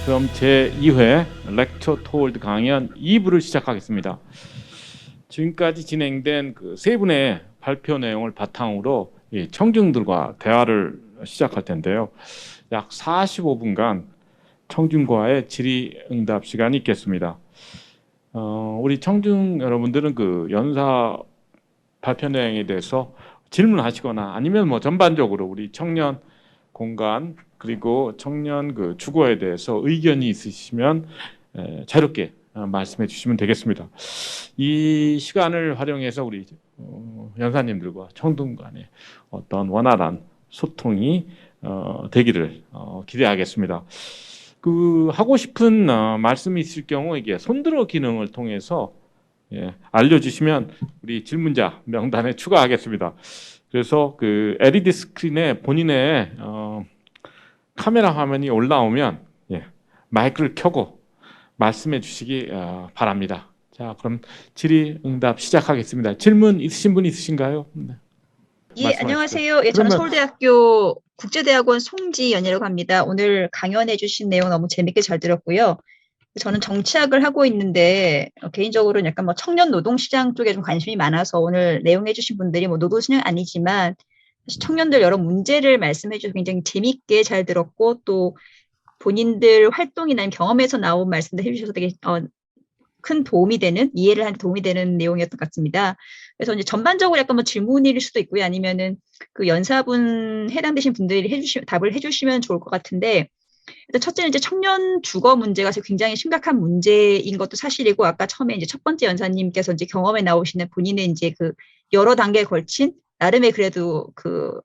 그럼 제2회 렉처 토월드 강연 2부를 시작하겠습니다. 지금까지 진행된 그 세 분의 발표 내용을 바탕으로 청중들과 대화를 시작할 텐데요. 약 45분간 청중과의 질의응답 시간이 있겠습니다. 우리 청중 여러분들은 그 연사 발표 내용에 대해서 질문하시거나 아니면 뭐 전반적으로 우리 청년 공간 그리고 청년 그 주거에 대해서 의견이 있으시면 자유롭게 말씀해 주시면 되겠습니다. 이 시간을 활용해서 우리 연사님들과 청중 간의 어떤 원활한 소통이 되기를 기대하겠습니다. 그 하고 싶은 말씀이 있을 경우 이게 손들어 기능을 통해서 알려주시면 우리 질문자 명단에 추가하겠습니다. 그래서 그 LED 스크린에 본인의 카메라 화면이 올라오면 마이크를 켜고 말씀해 주시기 바랍니다. 자, 그럼 질의응답 시작하겠습니다. 질문 있으신 분 있으신가요? 네. 예, 안녕하세요. 예, 저는 서울대학교 국제대학원 송지연이라고 합니다. 오늘 강연해 주신 내용 너무 재밌게 잘 들었고요. 저는 정치학을 하고 있는데 개인적으로는 약간 뭐 청년 노동시장 쪽에 좀 관심이 많아서 오늘 내용해 주신 분들이 뭐 노동시장 아니지만 사실 청년들 여러 문제를 말씀해 주셔서 굉장히 재밌게 잘 들었고 또 본인들 활동이나 경험에서 나온 말씀도 해주셔서 되게 큰 도움이 되는, 이해를 하는 도움이 되는 내용이었던 것 같습니다. 그래서 이제 전반적으로 약간 뭐 질문일 수도 있고요. 아니면은 그 연사분 해당되신 분들이 답을 해주시면 좋을 것 같은데, 일단 첫째는 이제 청년 주거 문제가 굉장히 심각한 문제인 것도 사실이고, 아까 처음에 이제 첫 번째 연사님께서 이제 경험에 나오시는 본인의 이제 그 여러 단계에 걸친 나름의 그래도 그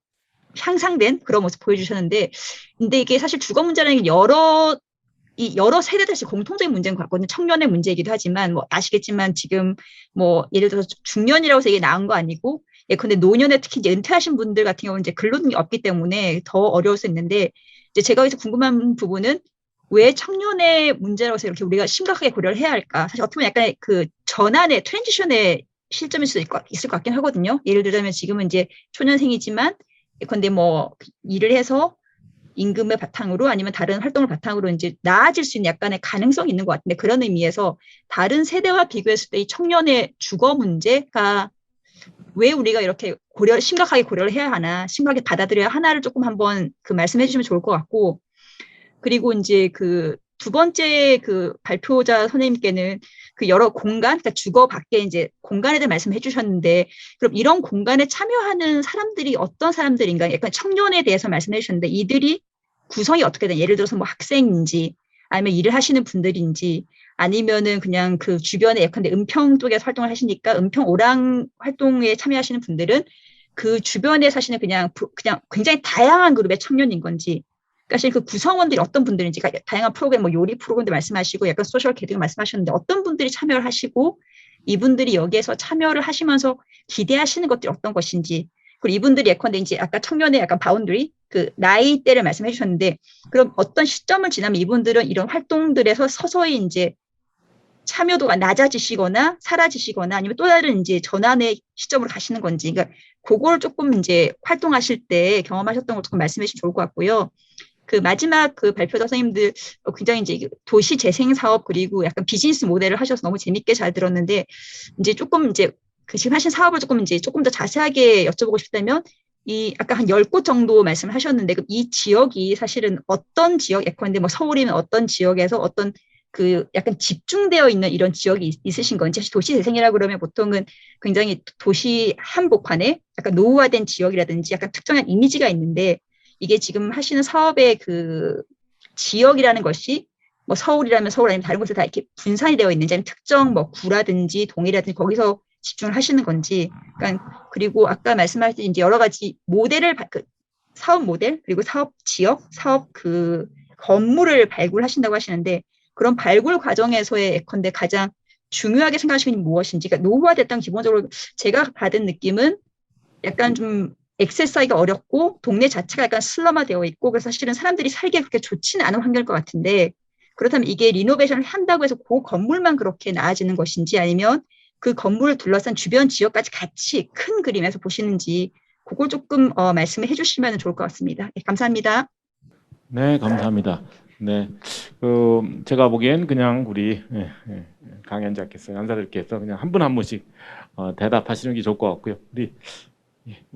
향상된 그런 모습 보여주셨는데, 근데 이게 사실 주거 문제라는 게 여러 세대들 공통적인 문제인 것 같거든요. 청년의 문제이기도 하지만 뭐 아시겠지만 지금 뭐 예를 들어서 중년이라고 해서 이게 나은 거 아니고 근데 노년에 특히 이제 은퇴하신 분들 같은 경우는 이제 근로능력이 없기 때문에 더 어려울 수 있는데 이제 제가 여기서 궁금한 부분은 왜 청년의 문제라고 해서 이렇게 우리가 심각하게 고려를 해야 할까? 사실 어떻게 보면 약간 그 전환의 트랜지션의 실점일 수도 있을 것 같긴 하거든요. 예를 들자면 지금은 이제 초년생이지만 근데 뭐 일을 해서 임금의 바탕으로 아니면 다른 활동을 바탕으로 이제 나아질 수 있는 약간의 가능성이 있는 것 같은데 그런 의미에서 다른 세대와 비교했을 때 이 청년의 주거 문제가 왜 우리가 이렇게 심각하게 고려를 해야 하나, 심각하게 받아들여야 하나를 조금 한번 그 말씀해 주시면 좋을 것 같고 그리고 이제 그 두 번째 그 발표자 선생님께는 그 여러 공간, 그러니까 주거 밖에 이제 공간에 대해 말씀해 주셨는데 그럼 이런 공간에 참여하는 사람들이 어떤 사람들인가 약간 청년에 대해서 말씀해 주셨는데 이들이 구성이 어떻게 되냐 예를 들어서 뭐 학생인지 아니면 일을 하시는 분들인지 아니면은 그냥 그 주변에 예컨대 은평 쪽에서 활동을 하시니까 은평 오랑 활동에 참여하시는 분들은 그 주변에 사시는 그냥 굉장히 다양한 그룹의 청년인 건지 사실 그 구성원들이 어떤 분들인지 다양한 프로그램, 뭐 요리 프로그램도 말씀하시고 약간 소셜 게딩 말씀하셨는데 어떤 분들이 참여를 하시고 이분들이 여기에서 참여를 하시면서 기대하시는 것들이 어떤 것인지 그리고 이분들이 예컨대 이제 아까 청년의 약간 바운더리 그 나이대를 말씀해 주셨는데 그럼 어떤 시점을 지나면 이분들은 이런 활동들에서 서서히 이제 참여도가 낮아지시거나 사라지시거나 아니면 또 다른 이제 전환의 시점으로 가시는 건지 그러니까 그걸 조금 이제 활동하실 때 경험하셨던 걸 조금 말씀해 주시면 좋을 것 같고요. 그 마지막 그 발표자 선생님들 굉장히 이제 도시 재생 사업 그리고 약간 비즈니스 모델을 하셔서 너무 재밌게 잘 들었는데 이제 조금 이제 그 지금 하신 사업을 조금 더 자세하게 여쭤보고 싶다면 이 아까 한 10곳 정도 말씀을 하셨는데 이 지역이 사실은 어떤 지역 예컨대 뭐 서울이면 어떤 지역에서 어떤 그 약간 집중되어 있는 이런 지역이 있으신 건지 사실 도시 재생이라고 그러면 보통은 굉장히 도시 한복판에 약간 노후화된 지역이라든지 약간 특정한 이미지가 있는데 이게 지금 하시는 사업의 그 지역이라는 것이 뭐 서울이라면 서울 아니면 다른 곳에 다 이렇게 분산이 되어 있는지 아니면 특정 뭐 구라든지 동이라든지 거기서 집중을 하시는 건지 그러니까 그리고 아까 말씀하신 이제 여러 가지 모델을 그 사업 모델 그리고 사업 지역 사업 그 건물을 발굴하신다고 하시는데 그런 발굴 과정에서의 예컨대 가장 중요하게 생각하시는 게 무엇인지 그러니까 노후화됐다는 기본적으로 제가 받은 느낌은 약간 좀 액세스하기가 어렵고 동네 자체가 약간 슬럼화되어 있고 그래서 사실은 사람들이 살기에 그렇게 좋지는 않은 환경일 것 같은데 그렇다면 이게 리노베이션을 한다고 해서 그 건물만 그렇게 나아지는 것인지 아니면 그 건물을 둘러싼 주변 지역까지 같이 큰 그림에서 보시는지 그걸 조금 말씀을 해주시면 좋을 것 같습니다. 네, 감사합니다. 네, 감사합니다. 네, 제가 보기엔 그냥 우리 강연자께서 연사들께서 그냥 한 분 한 분씩 대답하시는 게 좋을 것 같고요. 우리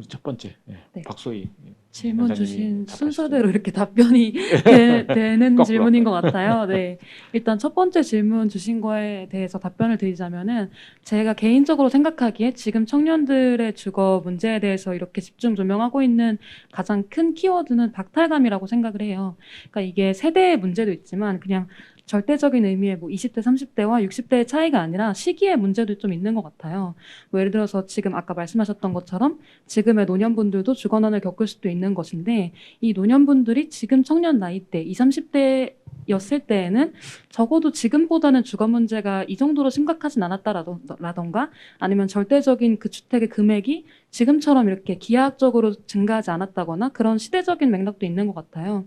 첫 번째 네. 박소희 질문 연사님이 주신 답하시죠. 순서대로 이렇게 답변이 되는 거꾸로. 질문인 것 같아요. 네. 일단 첫 번째 질문 주신 거에 대해서 답변을 드리자면은 제가 개인적으로 생각하기에 지금 청년들의 주거 문제에 대해서 이렇게 집중 조명하고 있는 가장 큰 키워드는 박탈감이라고 생각을 해요. 그러니까 이게 세대의 문제도 있지만 그냥 절대적인 의미의 뭐 20대, 30대와 60대의 차이가 아니라 시기의 문제도 좀 있는 것 같아요. 뭐 예를 들어서 지금 아까 말씀하셨던 것처럼 지금의 노년분들도 주거난을 겪을 수도 있는 것인데 이 노년분들이 지금 청년 나이대 20, 30대였을 때에는 적어도 지금보다는 주거 문제가 이 정도로 심각하진 않았다라던가 아니면 절대적인 그 주택의 금액이 지금처럼 이렇게 기하학적으로 증가하지 않았다거나 그런 시대적인 맥락도 있는 것 같아요.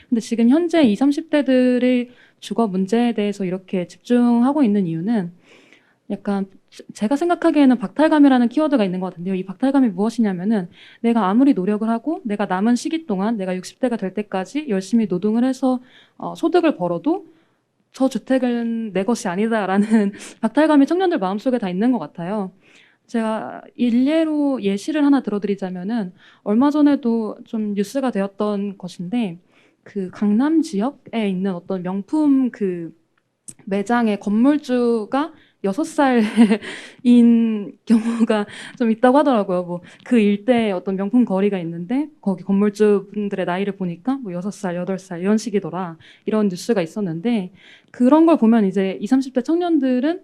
근데 지금 현재 20, 30대들의 주거 문제에 대해서 이렇게 집중하고 있는 이유는 약간 제가 생각하기에는 박탈감이라는 키워드가 있는 것 같은데요. 이 박탈감이 무엇이냐면은 내가 아무리 노력을 하고 내가 남은 시기 동안 내가 60대가 될 때까지 열심히 노동을 해서 소득을 벌어도 저 주택은 내 것이 아니다라는 박탈감이 청년들 마음속에 다 있는 것 같아요. 제가 일례로 예시를 하나 들어드리자면은 얼마 전에도 좀 뉴스가 되었던 것인데 그 강남 지역에 있는 어떤 명품 그 매장의 건물주가 6살인 경우가 좀 있다고 하더라고요. 뭐 그 일대에 어떤 명품 거리가 있는데 거기 건물주분들의 나이를 보니까 뭐 6살, 8살 이런 식이더라. 이런 뉴스가 있었는데 그런 걸 보면 이제 20, 30대 청년들은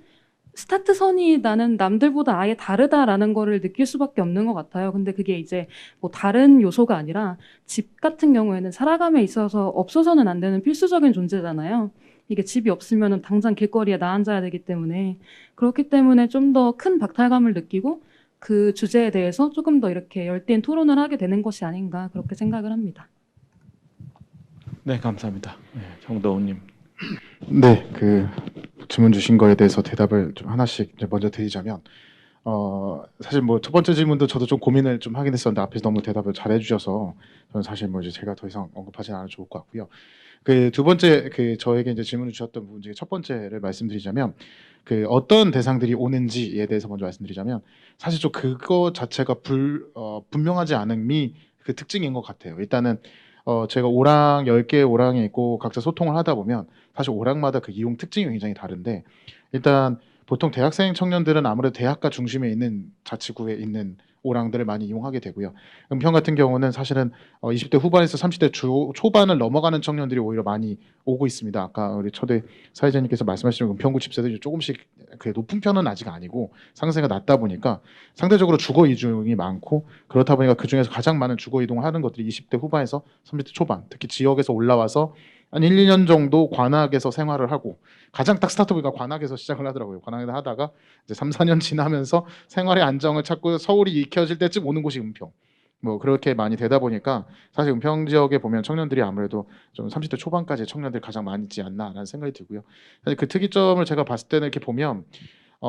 스타트선이 나는 남들보다 아예 다르다라는 거를 느낄 수밖에 없는 것 같아요. 근데 그게 이제 뭐 다른 요소가 아니라 집 같은 경우에는 살아감에 있어서 없어서는 안 되는 필수적인 존재잖아요. 이게 집이 없으면 당장 길거리에 나앉아야 되기 때문에 그렇기 때문에 좀 더 큰 박탈감을 느끼고 그 주제에 대해서 조금 더 이렇게 열띤 토론을 하게 되는 것이 아닌가 그렇게 생각을 합니다. 네, 감사합니다. 정도훈님. 네, 그 질문 주신 거에 대해서 대답을 좀 하나씩 이제 먼저 드리자면, 사실 뭐 첫 번째 질문도 저도 좀 고민을 좀 하긴 했었는데 앞에서 너무 대답을 잘 해주셔서 저는 사실 뭐 이제 제가 더 이상 언급하지 않아도 좋을 것 같고요. 그 두 번째 그 저에게 이제 질문을 주셨던 부분 중에 첫 번째를 말씀드리자면, 그 어떤 대상들이 오는지에 대해서 먼저 말씀드리자면, 사실 좀 그거 자체가 분명하지 않음이 그 특징인 것 같아요. 일단은 제가 오랑 10개의 오랑이 있고 각자 소통을 하다 보면 사실 오랑마다 그 이용 특징이 굉장히 다른데, 일단 보통 대학생 청년들은 아무래도 대학가 중심에 있는 자치구에 있는 오랑들을 많이 이용하게 되고요. 은평 같은 경우는 사실은 20대 후반에서 30대 초반을 넘어가는 청년들이 오히려 많이 오고 있습니다. 아까 우리 초대 사회자님께서 말씀하신 은평구 집세들이 조금씩 그 높은 편은 아직 아니고 상세가 낮다 보니까 상대적으로 주거 이중이 많고, 그렇다 보니까 그 중에서 가장 많은 주거 이동을 하는 것들이 20대 후반에서 30대 초반, 특히 지역에서 올라와서 한 1, 2년 정도 관악에서 생활을 하고, 가장 딱 스타트가 관악에서 시작을 하더라고요. 관악에서 하다가 이제 3, 4년 지나면서 생활의 안정을 찾고 서울이 익혀질 때쯤 오는 곳이 은평. 뭐 그렇게 많이 되다 보니까 사실 은평 지역에 보면 청년들이 아무래도 좀 30대 초반까지 청년들이 가장 많이 있지 않나라는 생각이 들고요. 사실 그 특이점을 제가 봤을 때는 이렇게 보면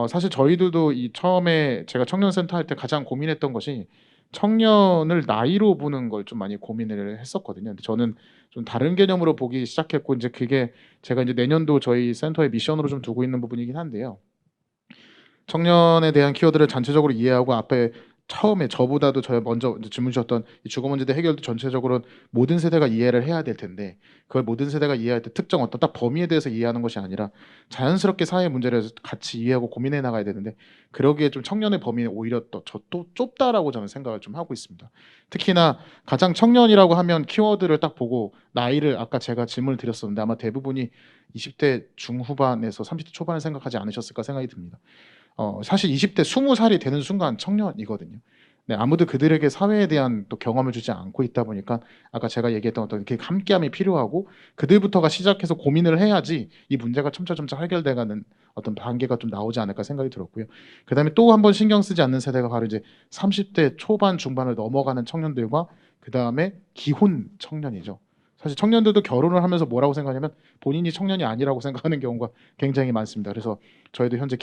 사실 저희들도 이 처음에 제가 청년센터 할 때 가장 고민했던 것이 청년을 나이로 보는 걸 좀 많이 고민을 했었거든요. 근데 저는 좀 다른 개념으로 보기 시작했고, 이제 그게 제가 이제 내년도 저희 센터의 미션으로 좀 두고 있는 부분이긴 한데요. 청년에 대한 키워드를 전체적으로 이해하고, 앞에 처음에 저보다도 저 먼저 질문 주셨던 이 주거 문제들 해결도 전체적으로 모든 세대가 이해를 해야 될 텐데, 그걸 모든 세대가 이해할 때 특정 어떤 딱 범위에 대해서 이해하는 것이 아니라 자연스럽게 사회 문제를 같이 이해하고 고민해 나가야 되는데, 그러기에 좀 청년의 범위는 오히려 또 좁다라고 저는 생각을 좀 하고 있습니다. 특히나 가장 청년이라고 하면 키워드를 딱 보고 나이를, 아까 제가 질문을 드렸었는데 아마 대부분이 20대 중후반에서 30대 초반을 생각하지 않으셨을까 생각이 듭니다. 사실 20대 20살이 되는 순간 청년이거든요. 네, 아무도 그들에게 사회에 대한 또 경험을 주지 않고 있다 보니까 아까 제가 얘기했던 어떤 이렇게 함께함이 필요하고, 그들부터가 시작해서 고민을 해야지 이 문제가 점차점차 해결돼가는 어떤 단계가 좀 나오지 않을까 생각이 들었고요. 그다음에 또 한 번 신경 쓰지 않는 세대가 바로 이제 30대 초반 중반을 넘어가는 청년들과 그다음에 기혼 청년이죠. 사실 청년들도 결혼을 하면서 뭐라고 생각하냐면 본인이 청년이 아니라고 생각하는 경우가 굉장히 많습니다. 그래서 저희도 현재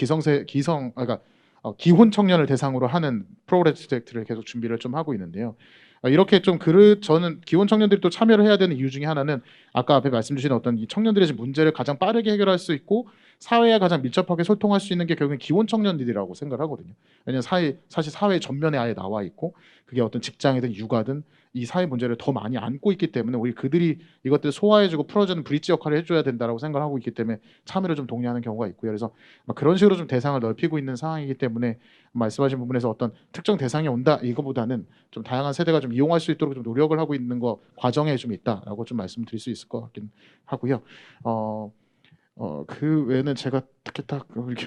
기혼 청년을 대상으로 하는 프로젝트를 계속 준비를 좀 하고 있는데요. 이렇게 좀 저는 기혼 청년들이 또 참여를 해야 되는 이유 중에 하나는 아까 앞에 말씀 주신 어떤 이 청년들의 지금 문제를 가장 빠르게 해결할 수 있고 사회와 가장 밀접하게 소통할 수 있는 게 결국엔 기혼 청년들이라고 생각을 하거든요. 왜냐하면 사실 사회 전면에 아예 나와 있고 그게 어떤 직장이든 육아든 이 사회 문제를 더 많이 안고 있기 때문에 우리 그들이 이것들을 소화해주고 풀어주는 브릿지 역할을 해줘야 된다라고 생각을 하고 있기 때문에 참여를 좀 독려하는 경우가 있고요. 그래서 그런 식으로 좀 대상을 넓히고 있는 상황이기 때문에 말씀하신 부분에서 어떤 특정 대상이 온다 이거보다는 좀 다양한 세대가 좀 이용할 수 있도록 좀 노력을 하고 있는 거 과정에 좀 있다라고 좀 말씀드릴 수 있을 것 같긴 하고요. 그 외에는 제가 특히 딱 이렇게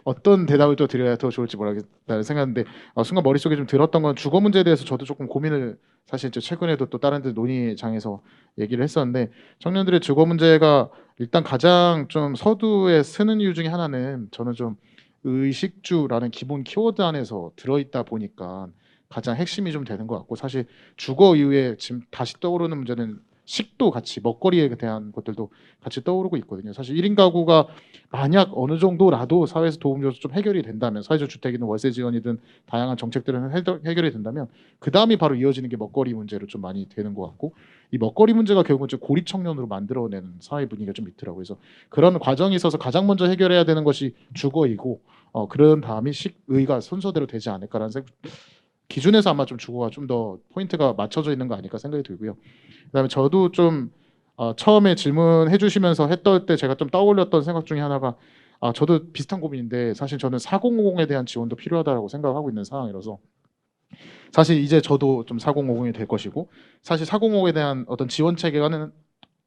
어떤 대답을 또 드려야 더 좋을지 모르겠다는 생각인데 순간 머릿속에 좀 들었던 건 주거 문제에 대해서 저도 조금 고민을 사실 이제 최근에도 또 다른 데 논의장에서 얘기를 했었는데 청년들의 주거 문제가 일단 가장 좀 서두에 쓰는 이유 중에 하나는 저는 좀 의식주라는 기본 키워드 안에서 들어있다 보니까 가장 핵심이 좀 되는 것 같고 사실 주거 이후에 지금 다시 떠오르는 문제는 식도 같이 먹거리에 대한 것들도 같이 떠오르고 있거든요. 사실 1인 가구가 만약 어느 정도라도 사회에서 도움 줘서 좀 해결이 된다면 사회적 주택이든 월세 지원이든 다양한 정책들은 해결이 된다면 그 다음이 바로 이어지는 게 먹거리 문제로 좀 많이 되는 것 같고 이 먹거리 문제가 결국은 좀 고립 청년으로 만들어내는 사회 분위기가 좀 있더라고요. 그래서 그런 과정에 있어서 가장 먼저 해결해야 되는 것이 주거이고 그런 다음이 식의가 순서대로 되지 않을까라는 기준에서 아마 좀 주거가 좀 더 포인트가 맞춰져 있는 거 아닐까 생각이 들고요. 그다음에 저도 좀 처음에 질문해 주시면서 했던 때 제가 좀 떠올렸던 생각 중에 하나가 저도 비슷한 고민인데 사실 저는 4050에 대한 지원도 필요하다고 생각하고 있는 상황이라서 사실 이제 저도 좀 4050이 될 것이고 사실 4050에 대한 어떤 지원 체계는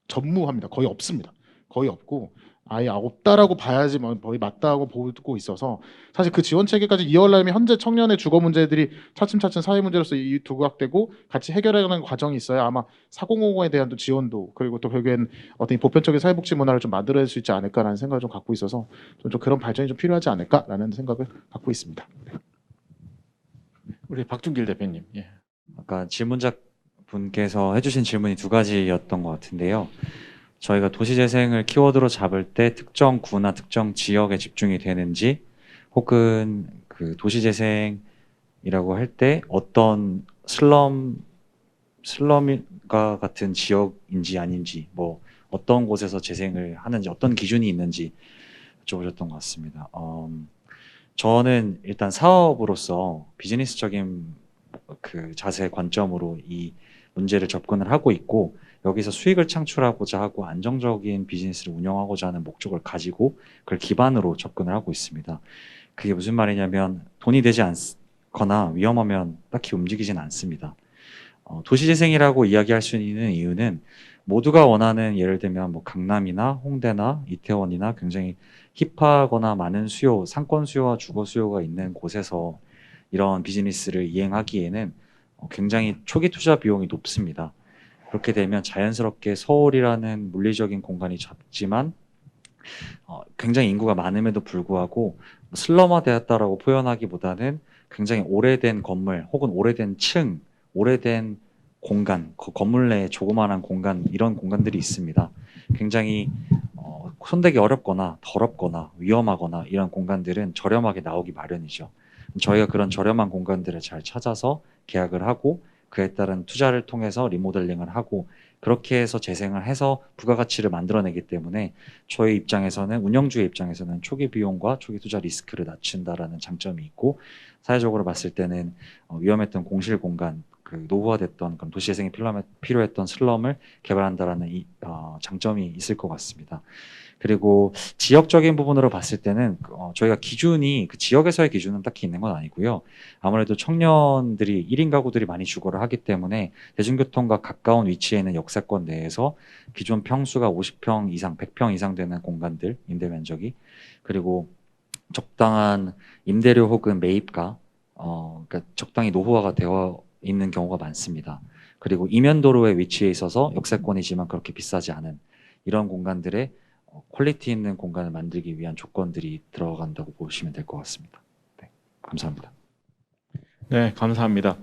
전무합니다. 거의 없습니다. 거의 없고 아예 없다라고 봐야지 뭐 거의 맞다고 보고 있어서 사실 그 지원 체계까지 이어가려면 현재 청년의 주거 문제들이 차츰차츰 사회 문제로서 두각되고 같이 해결해가는 과정이 있어야 아마 4050에 대한 또 지원도 그리고 또 결국엔 어떤 보편적인 사회복지 문화를 좀 만들어낼 수 있지 않을까라는 생각을 좀 갖고 있어서 좀 그런 발전이 좀 필요하지 않을까라는 생각을 갖고 있습니다. 우리 박준길 대표님. 예. 아까 질문자 분께서 해주신 질문이 두 가지였던 것 같은데요. 저희가 도시재생을 키워드로 잡을 때 특정 구나 특정 지역에 집중이 되는지 혹은 그 도시재생이라고 할 때 어떤 슬럼과 같은 지역인지 아닌지 뭐 어떤 곳에서 재생을 하는지 어떤 기준이 있는지 여쭤보셨던 것 같습니다. 저는 일단 사업으로서 비즈니스적인 그 자세 관점으로 이 문제를 접근을 하고 있고 여기서 수익을 창출하고자 하고 안정적인 비즈니스를 운영하고자 하는 목적을 가지고 그걸 기반으로 접근을 하고 있습니다. 그게 무슨 말이냐면 돈이 되지 않거나 위험하면 딱히 움직이진 않습니다. 도시재생이라고 이야기할 수 있는 이유는 모두가 원하는 예를 들면 뭐 강남이나 홍대나 이태원이나 굉장히 힙하거나 많은 수요, 상권 수요와 주거 수요가 있는 곳에서 이런 비즈니스를 이행하기에는 굉장히 초기 투자 비용이 높습니다. 그렇게 되면 자연스럽게 서울이라는 물리적인 공간이 작지만 굉장히 인구가 많음에도 불구하고 슬럼화되었다라고 표현하기보다는 굉장히 오래된 건물 혹은 오래된 층, 오래된 공간, 그 건물 내에 조그마한 공간 이런 공간들이 있습니다. 굉장히 손대기 어렵거나 더럽거나 위험하거나 이런 공간들은 저렴하게 나오기 마련이죠. 저희가 그런 저렴한 공간들을 잘 찾아서 계약을 하고 그에 따른 투자를 통해서 리모델링을 하고 그렇게 해서 재생을 해서 부가가치를 만들어내기 때문에 저희 입장에서는 운영주의 입장에서는 초기 비용과 초기 투자 리스크를 낮춘다라는 장점이 있고 사회적으로 봤을 때는 위험했던 공실 공간 그 노후화됐던 그런 도시재생이 필요했던 슬럼을 개발한다라는 장점이 있을 것 같습니다. 그리고 지역적인 부분으로 봤을 때는 저희가 기준이 그 지역에서의 기준은 딱히 있는 건 아니고요. 아무래도 청년들이 1인 가구들이 많이 주거를 하기 때문에 대중교통과 가까운 위치에 있는 역세권 내에서 기존 평수가 50평 이상, 100평 이상 되는 공간들, 임대 면적이 그리고 적당한 임대료 혹은 매입가, 그러니까 적당히 노후화가 되어 있는 경우가 많습니다. 그리고 이면도로에 위치해 있어서 역세권이지만 그렇게 비싸지 않은 이런 공간들에 퀄리티 있는 공간을 만들기 위한 조건들이 들어간다고 보시면 될 것 같습니다. 네, 감사합니다. 네, 감사합니다.